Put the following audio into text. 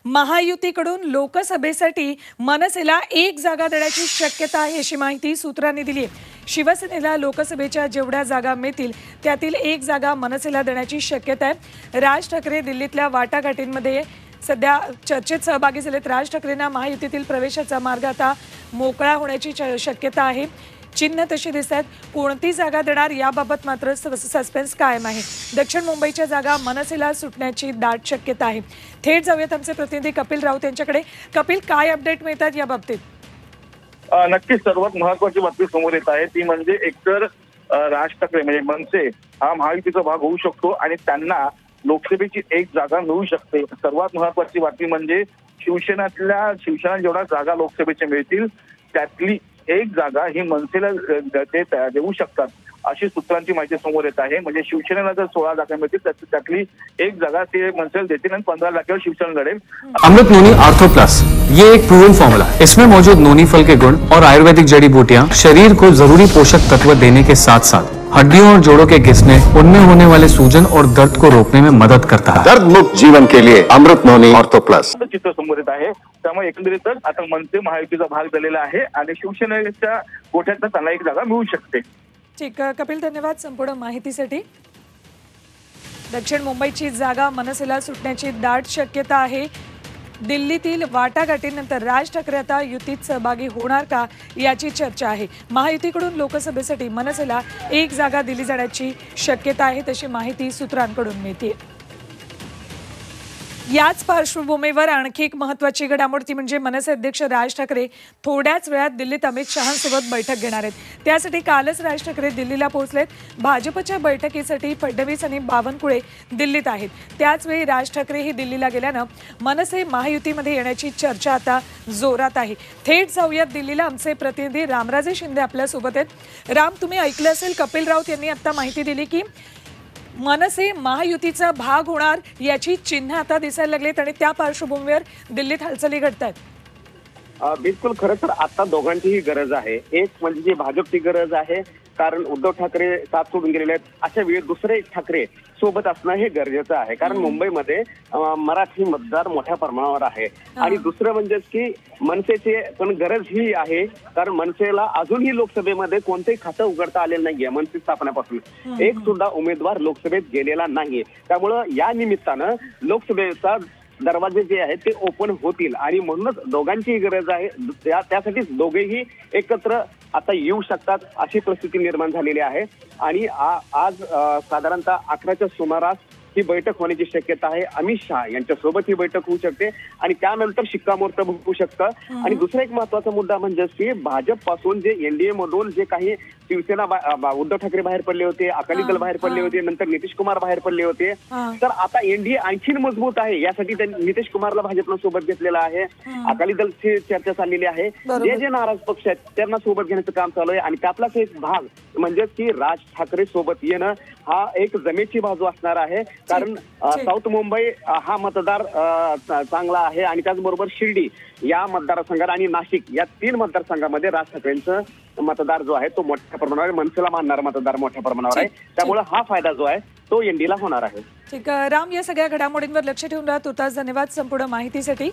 महायुतीकडून लोकसभेसाठी मनसेला एक जागा देण्याची शक्यता आहे अशी माहिती सूत्रांनी दिली आहे। शिवसेनेला लोकसभेच्या जेवढ्या जागा मिळतील त्यातील एक जागा मनसेला देण्याची शक्यता आहे। राज ठाकरे दिल्लीतल्या वाटाघाटींमध्ये सध्या चर्चेत सहभागी झालेत। राज ठाकरेंना महायुतीतील प्रवेशाचा मार्ग आता मोकळा होण्याची शक्यता आहे। चिन्ह तशी दिसतात, कोणती जागा देणार याबाबत मात्र सस्पेन्स कायम आहे। दक्षिण मुंबईच्या जागा मनसेला सुटण्याची दाट शक्यता आहे। थेट जाऊयात आमचे प्रतिनिधी कपिल राऊत यांच्याकडे। कपिल, काय अपडेट मिळतात या बाबतीत? नक्कीच सर्वात महत्त्वाची बातमी समोर येत आहे ती म्हणजे एकतर राज ठाकरे म्हणजे मनसे हा महायुतीचा भाग होऊ शकतो आणि त्यांना लोकसभेची एक जागा मिळू शकते। सर्वात महत्त्वाची बातमी म्हणजे शिवसेना जेवढ्या जागा लोकसभेच्या मिळतील त्यातली एक जागा ही मनसेला देऊ शकतात अशी सूत्रांची माहिती समोर येत आहे। म्हणजे शिवसेनेला जर 16 जागा मिळतील त्यातली एक जागा ते मनसेला देतील आणि 15 जागेवर शिवसेना लढेल। अमृत नोनी आर्थो प्लस ये एक प्रूवन फॉर्मूला है। इसमें मौजूद नोनी फल के गुण और आयुर्वेदिक जड़ी बूटियां शरीर को जरूरी पोषक तत्व देने के साथ साथ हड्डियों और जोड़ों के घिसने, उनमें होने वाले सूजन और दर्द को रोकने में मदद करता है। दर्द मुक्त जीवन के लिए अमृत नोनी ऑर्थो प्लस चित्र समोर येत आहे। त्यामुळे एकंदरीतच आता मनसे महायुतीचा भाग झालेला आहे आणि शिवसेनेच्या गोठ्यात त्यांना एक जागा मिळू शकते। ठीक, कपिल धन्यवाद संपूर्ण माहितीसाठी। दक्षिण मुंबईची जागा मनसेला सुटण्याची दाट शक्यता आहे। दिल्लीतील वाटाघाटीनंतर राज ठाकरे आता युतीत सहभागी होणार का याची चर्चा आहे। महायुतीकडून लोकसभेसाठी मनसेला एक जागा दिली जाण्याची शक्यता आहे तशी माहिती सूत्रांकडून मिळते। याच पार्श्वभूमीवर आणखी एक महत्त्वाची घडामोड ती म्हणजे मनसे अध्यक्ष राज ठाकरे थोड्याच वेळात दिल्लीत अमित शहांसोबत बैठक घेणार आहेत। त्यासाठी कालच राज ठाकरे दिल्लीला पोहोचलेत। भाजपच्या बैठकीसाठी फडणवीस आणि बावनकुळे दिल्लीत आहेत। त्याचवेळी राज ठाकरे ही दिल्लीला गेल्यानं मनसे महायुतीमध्ये येण्याची चर्चा आता जोरात आहे। थेट जाऊयात दिल्लीला, आमचे प्रतिनिधी रामराजे शिंदे आपल्या सोबत आहेत। राम, तुम्ही ऐकलं असेल कपिल राऊत यांनी आता माहिती दिली की मनसे महायुतीचा भाग होणार याची चिन्ह आता दिसायला लागलेत आणि त्या पार्श्वभूमीवर दिल्लीत हालचाली घडतायत। बिलकुल, खरं तर आता दोघांचीही गरज आहे। एक म्हणजे जी भाजपची गरज आहे, कारण उद्धव ठाकरे साथ सोडून गेलेले आहेत, अशा वेळी दुसरे ठाकरे सोबत असणं हे गरजेचं आहे। कारण मुंबईमध्ये मराठी मतदार मोठ्या प्रमाणावर आहे आणि दुसरं म्हणजे की मनसेची पण गरज ही आहे, कारण मनसेला अजूनही लोकसभेमध्ये कोणतेही खातं उघडता आलेलं नाहीये। मनसे स्थापनेपासून एक सुद्धा उमेदवार लोकसभेत गेलेला नाहीये। त्यामुळं या निमित्तानं लोकसभेचा दरवाजे जे आहेत ते ओपन होतील आणि म्हणूनच दोघांचीही गरज आहे। त्यासाठी दोघेही एकत्र आता येऊ शकतात अशी परिस्थिती निर्माण झालेली आहे आणि आज साधारणतः 11च्या सुमारास ही बैठक होण्याची शक्यता आहे। अमित शहा यांच्यासोबत ही बैठक होऊ शकते आणि त्यानंतर शिक्कामोर्तब होऊ शकतं। आणि दुसरा एक महत्वाचा मुद्दा म्हणजे की भाजप पासून जे एनडीए मधून जे काही शिवसेना उद्धव ठाकरे बाहेर पडले होते, अकाली दल बाहेर पडले होते, नंतर नितीश कुमार बाहेर पडले होते, तर आता एनडीए आणखीन मजबूत आहे। यासाठी त्यांनी नितीश कुमारला भाजपनं सोबत घेतलेलं आहे। अकाली दलची चर्चा चाललेली आहे। जे नाराज पक्ष आहेत त्यांना सोबत घेण्याचं काम चालू आहे आणि त्यातलाच एक भाग म्हणजे की राज ठाकरे सोबत येणं हा एक जमेची बाजू असणार आहे। कारण साऊथ मुंबई हा मतदार चांगला आहे आणि त्याचबरोबर शिर्डी या मतदारसंघात आणि नाशिक या 3 मतदारसंघामध्ये राज ठाकरेंचं मतदार जो आहे तो मोठ्या प्रमाणावर मनसेला मानणारा मतदार मोठ्या प्रमाणावर आहे। त्यामुळे हा फायदा जो आहे तो एनडीला होणार आहे। ठीक, राम, या सगळ्या घडामोडींवर लक्ष ठेवून राहा। तुर्तास धन्यवाद संपूर्ण माहितीसाठी।